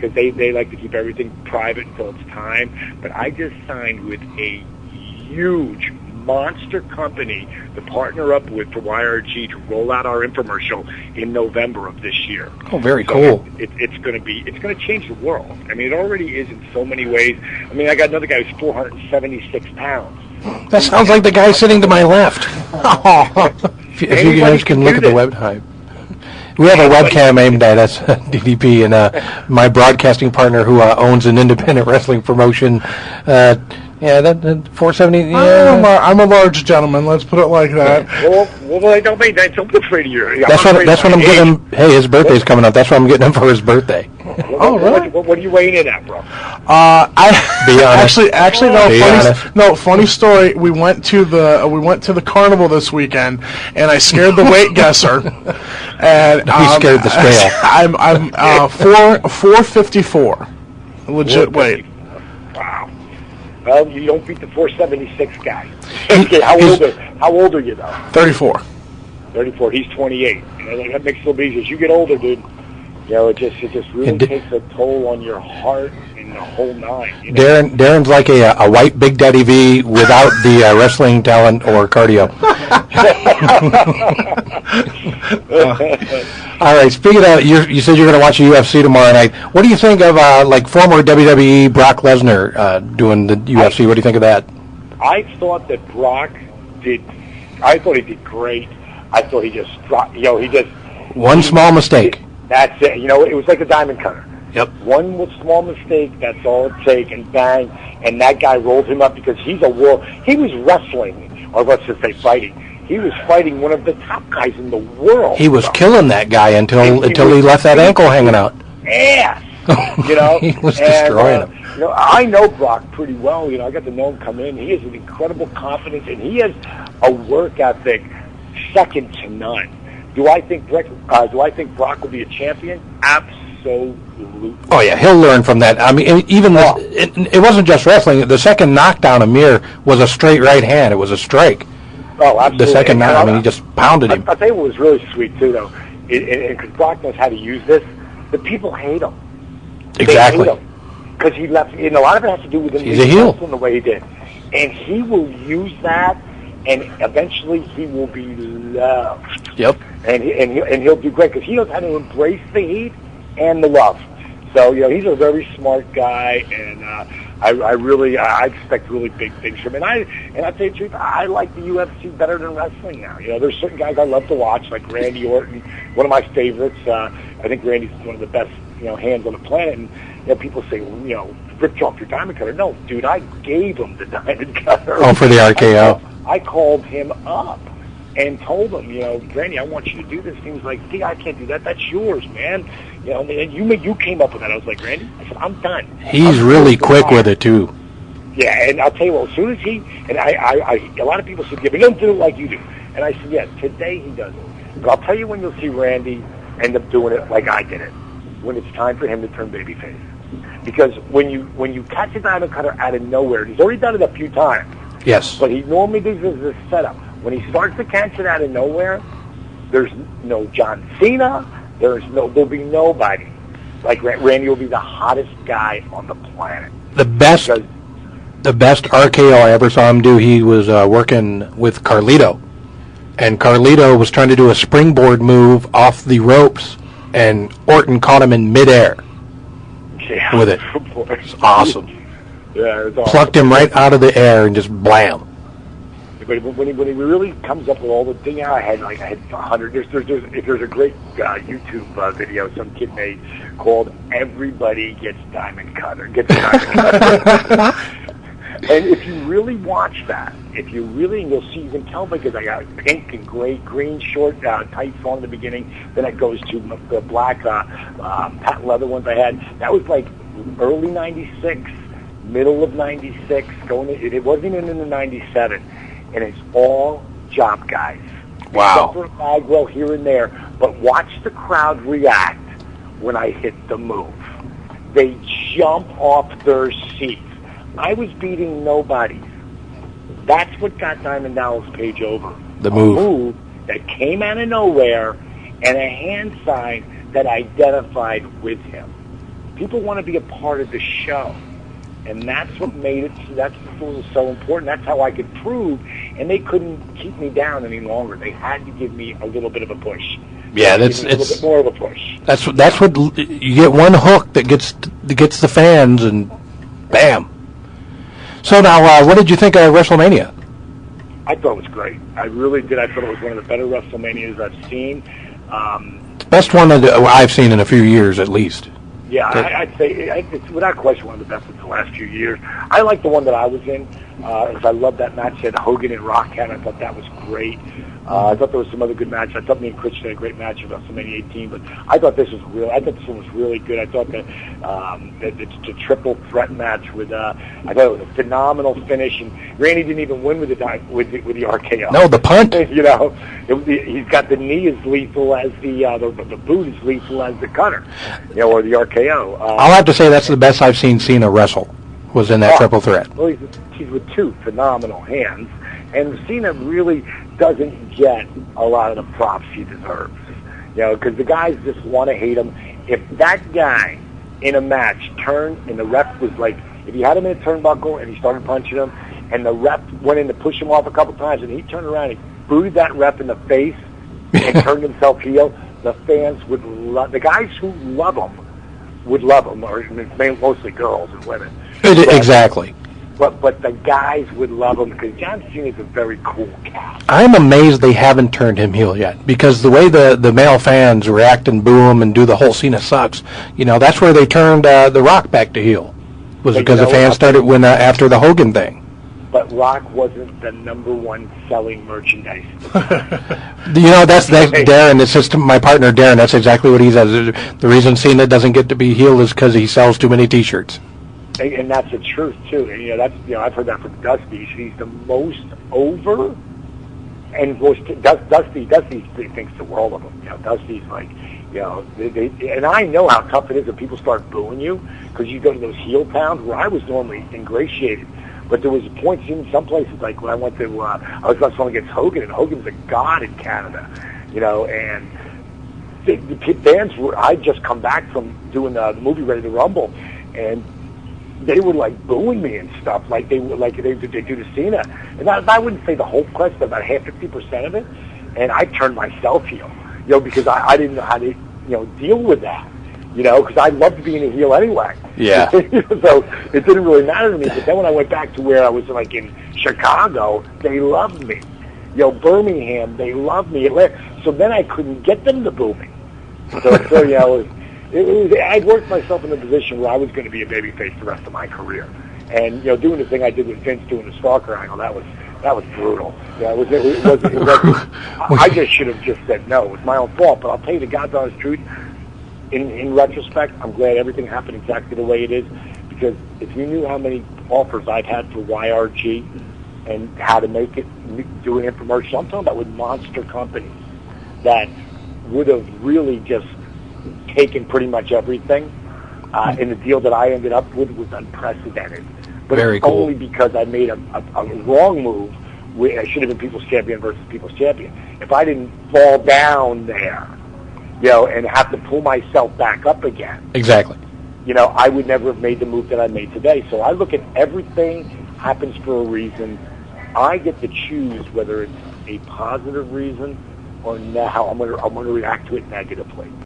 because they like to keep everything private until it's time. But I just signed with a huge monster company to partner up with for YRG to roll out our infomercial in November of this year. Oh, very cool. It's going to change the world. I mean, it already is in so many ways. I mean, I got another guy who's 476 pounds. That sounds like the guy sitting to my left. If you guys can look at the website. We have a webcam aimed at us, DDP, and my broadcasting partner who owns an independent wrestling promotion. That 470. Yeah. I'm a large gentleman. Let's put it like that. Well, don't be afraid of you. That's what I'm getting him. Hey, his birthday's coming up. That's what I'm getting him for his birthday. Really? What are you weighing in at, bro? Be honest. Actually, funny story. We went to the carnival this weekend, and I scared the weight guesser. And he scared the scale. I'm 454. Legit weight. Wow. Well, you don't beat the 476 guy. Okay, how old are you though? 34. 34. He's 28. That makes it a little easier. As you get older, dude, it just really takes a toll on your heart and the whole nine. Darren's like a white Big Daddy V without the wrestling talent or cardio. All right. Speaking of, you said you're going to watch the UFC tomorrow night. What do you think of former WWE Brock Lesnar doing the UFC? What do you think of that? I thought that Brock did. I thought he did great. I thought he just one small mistake. That's it. It was like a diamond cutter. Yep. One small mistake. That's all it takes, and bang, and that guy rolled him up because he's a world. He was wrestling, or let's just say fighting. He was fighting one of the top guys in the world. He was killing that guy until he left that ankle hanging out. Ass. He was destroying him. I know Brock pretty well. I got to know him come in. He has an incredible confidence, and he has a work ethic second to none. Do I think Brock will be a champion? Absolutely. Oh yeah, he'll learn from that. I mean, even it wasn't just wrestling. The second knockdown of Mir was a straight right hand. It was a strike. Oh, absolutely. The second knockdown, he just pounded him. I'll tell you what was really sweet too, though, because Brock knows how to use this. The people hate him. Exactly. Because he left. A lot of it has to do with him. He's a heel. The way he did, and he will use that. And eventually, he will be loved. Yep. And he'll do great because he knows how to embrace the heat and the love. So he's a very smart guy, and I expect really big things from him. And I'll tell you the truth, I like the UFC better than wrestling now. There's certain guys I love to watch, like Randy Orton, one of my favorites. I think Randy's one of the best hands on the planet. And people say, ripped off your diamond cutter. No, dude, I gave him the diamond cutter. Oh, for the RKO. I called him up and told him, Randy, I want you to do this. He was like, see, I can't do that. That's yours, man. And you came up with that. I was like, Randy, I said, I'm done. He's really quick with it, too. Yeah, and I'll tell you what, as soon as a lot of people said, yeah, but he don't do it like you do. And I said, yeah, today he does it. But I'll tell you when you'll see Randy end up doing it like I did it, when it's time for him to turn babyface. Because when you catch a diamond cutter out of nowhere, he's already done it a few times. Yes. But he normally does this setup. When he starts to catch it out of nowhere, there's no John Cena. There'll be nobody. Like Randy will be the hottest guy on the planet. The best RKO I ever saw him do, he was working with Carlito. And Carlito was trying to do a springboard move off the ropes, and Orton caught him in midair with it. It's awesome. Yeah, it's awesome. Plucked him right out of the air and just blam. But when he really comes up with all the thing, I had 100. There's a great YouTube video some kid made called "Everybody Gets Diamond Cutter." And if you really watch that, you'll see, you can tell because I got pink and green short tights on in the beginning. Then it goes to the black patent leather ones I had. That was like early '96, middle of '96. It wasn't even in the '97. And it's all job guys. Wow. Except for a Bagwell here and there. But watch the crowd react when I hit the move. They jump off their seats. I was beating nobody. That's what got Diamond Dallas Page over. The move. A move that came out of nowhere and a hand sign that identified with him. People want to be a part of the show. And that's what made it, that's what was so important. That's how I could prove, and they couldn't keep me down any longer. They had to give me a little bit of a push. Yeah, it's a little bit more of a push. That's what you get, one hook that gets the fans, and bam. So now, what did you think of WrestleMania? I thought it was great. I really did. I thought it was one of the better WrestleManias I've seen. Best one that I've seen in a few years, at least. Yeah, I'd say it's without question one of the best of the last few years. I like the one that I was in, because I loved that match that Hogan and Rock had. I thought that was great. I thought there was some other good matches. I thought me and Christian had a great match at WrestleMania 18, but I thought this one was really good. I thought that the triple threat match with I thought it was a phenomenal finish, and Randy didn't even win with the RKO. No, the punt. He's got the knee as lethal as the boot as lethal as the cutter, or the RKO. I'll have to say that's the best I've seen Cena wrestle, was in that triple threat. Well, he's with two phenomenal hands, and Cena really doesn't get a lot of the props he deserves. Because the guys just want to hate him. If that guy in a match turned and the ref was like, if you had him in a turnbuckle and he started punching him, and the ref went in to push him off a couple times, and he turned around and booted that ref in the face and turned himself heel, the fans would love, the guys who love him would love him, or mostly girls and women. Exactly. But the guys would love him because John Cena's a very cool cat. I'm amazed they haven't turned him heel yet, because the way the male fans react and boo him and do the whole Cena sucks, that's where they turned The Rock back to heel, was because the fans started after the Hogan thing. But Rock wasn't the number one selling merchandise. That's Darren. It's just my partner Darren. That's exactly what he says. The reason Cena doesn't get to be heel is because he sells too many T-shirts. And that's the truth too. And I've heard that from Dusty. He's the most over, and Dusty thinks the world of him. Dusty's like, and I know how tough it is when people start booing you, because you go to those heel towns where I was normally ingratiated. But there was points in some places, like when I went to, I was wrestling against Hogan, and Hogan's a god in Canada, and the fans were, I'd just come back from doing the movie Ready to Rumble, and they were like booing me and stuff, like they do to Cena. And I wouldn't say the whole press, but about 50% of it. And I turned myself heel, because I didn't know how to, deal with that, because I loved being a heel anyway. Yeah. So it didn't really matter to me. But then when I went back to where I was, like in Chicago, they loved me. Birmingham, they loved me. So then I couldn't get them to boo me. So I'd worked myself in a position where I was going to be a babyface the rest of my career, and doing the thing I did with Vince, doing the stalker angle, that was brutal. I just should have just said no. It was my own fault. But I'll tell you the God's honest truth. In retrospect, I'm glad everything happened exactly the way it is, because if you knew how many offers I've had for YRG and how to make it, do an infomercial, I'm talking about with monster companies that would have really just taken pretty much everything, and the deal that I ended up with was unprecedented. But Very it's cool. only because I made a wrong move. I should have been People's Champion versus People's Champion. If I didn't fall down there, and have to pull myself back up again, Exactly. I would never have made the move that I made today. So I look at everything happens for a reason. I get to choose whether it's a positive reason or how I'm going to react to it negatively.